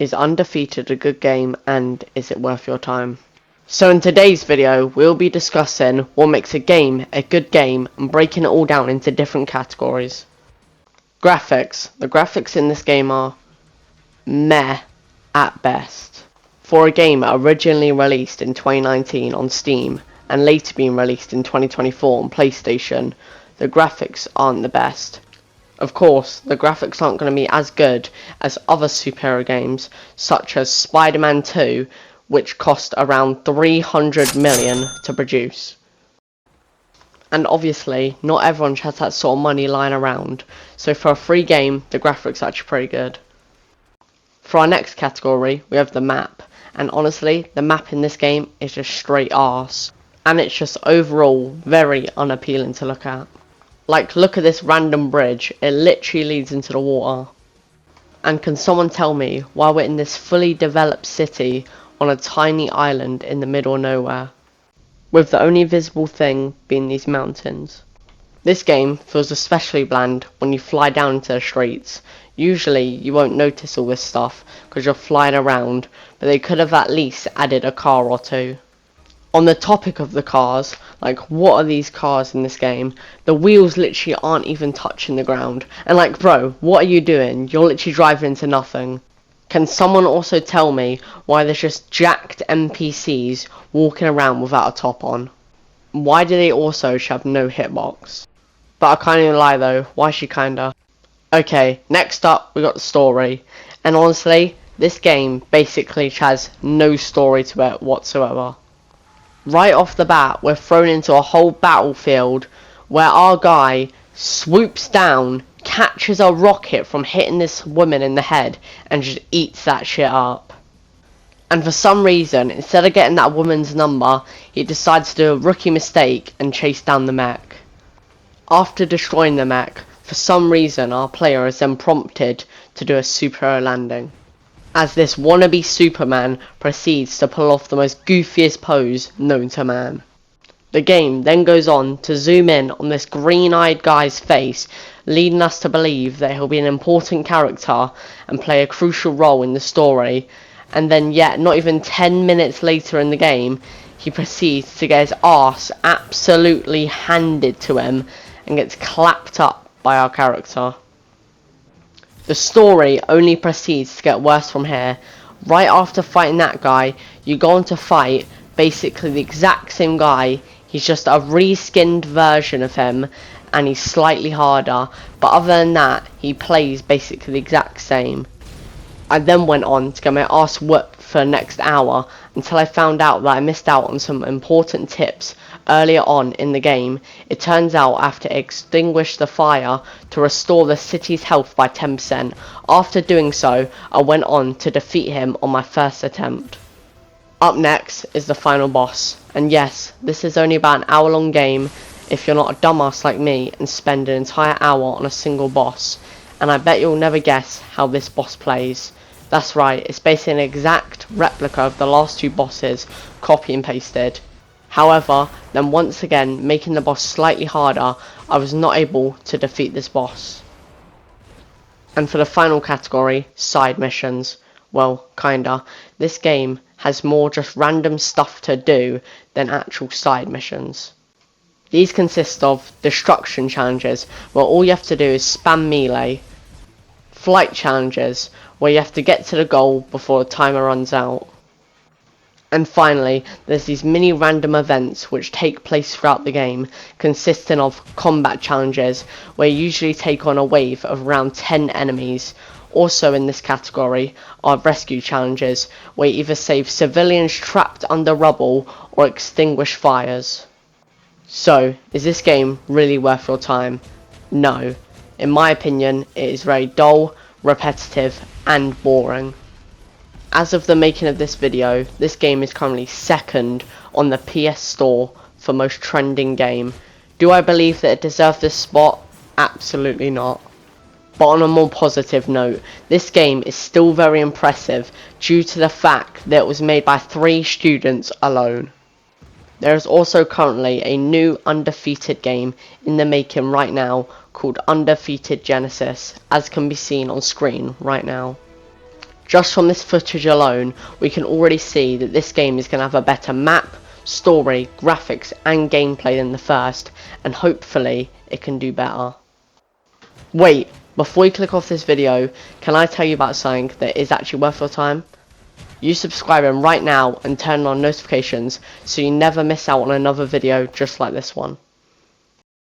Is Undefeated a good game, and is it worth your time? So in today's video, we'll be discussing what makes a game a good game and breaking it all down into different categories. Graphics. The graphics in this game are meh at best. For a game originally released in 2019 on Steam and later being released in 2024 on PlayStation, the graphics aren't the best. Of course, the graphics aren't going to be as good as other superhero games, such as Spider-Man 2, which cost around 300 million to produce. And obviously, not everyone has that sort of money lying around, so for a free game, the graphics are actually pretty good. For our next category, we have the map, and honestly, the map in this game is just straight arse, and it's just overall very unappealing to look at. Like, look at this random bridge, it literally leads into the water. And can someone tell me why we're in this fully developed city on a tiny island in the middle of nowhere, with the only visible thing being these mountains? This game feels especially bland when you fly down into the streets. Usually you won't notice all this stuff because you're flying around, but they could have at least added a car or two. On the topic of the cars, like, what are these cars in this game? The wheels literally aren't even touching the ground. And like, bro, what are you doing? You're literally driving into nothing. Can someone also tell me why there's just jacked NPCs walking around without a top on? Why do they also have no hitbox? But I can't even lie though, why she kinda? Okay, next up we got the story. And honestly, this game basically has no story to it whatsoever. Right off the bat, we're thrown into a whole battlefield where our guy swoops down, catches a rocket from hitting this woman in the head, and just eats that shit up. And for some reason, instead of getting that woman's number, he decides to do a rookie mistake and chase down the mech. After destroying the mech, for some reason our player is then prompted to do a superhero landing, as this wannabe Superman proceeds to pull off the most goofiest pose known to man. The game then goes on to zoom in on this green-eyed guy's face, leading us to believe that he'll be an important character and play a crucial role in the story, and then yet not even 10 minutes later in the game, he proceeds to get his arse absolutely handed to him and gets clapped up by our character. The story only proceeds to get worse from here. Right after fighting that guy, you go on to fight basically the exact same guy. He's just a reskinned version of him, and he's slightly harder, but other than that, he plays basically the exact same. I then went on to get my ass whooped for the next hour until I found out that I missed out on some important tips earlier on in the game. It turns out I have to extinguish the fire to restore the city's health by 10%. After doing so, I went on to defeat him on my first attempt. Up next is the final boss, and yes, this is only about an hour-long game if you're not a dumbass like me and spend an entire hour on a single boss, and I bet you'll never guess how this boss plays. That's right, it's basically an exact replica of the last two bosses, copy and pasted. However, then once again, making the boss slightly harder, I was not able to defeat this boss. And for the final category, side missions. Well, kinda. This game has more just random stuff to do than actual side missions. These consist of destruction challenges, where all you have to do is spam melee. Flight challenges, where you have to get to the goal before the timer runs out. And finally, there's these mini random events which take place throughout the game, consisting of combat challenges, where you usually take on a wave of around 10 enemies. Also in this category are rescue challenges, where you either save civilians trapped under rubble or extinguish fires. So, is this game really worth your time? No. In my opinion, it is very dull, repetitive, and boring. As of the making of this video, this game is currently second on the PS Store for most trending game. Do I believe that it deserves this spot? Absolutely not. But on a more positive note, this game is still very impressive due to the fact that it was made by 3 students alone. There is also currently a new Undefeated game in the making right now called Undefeated Genesis, as can be seen on screen right now. Just from this footage alone, we can already see that this game is going to have a better map, story, graphics and gameplay than the first, and hopefully it can do better. Wait, before you click off this video, can I tell you about something that is actually worth your time? You subscribing right now and turn on notifications so you never miss out on another video just like this one.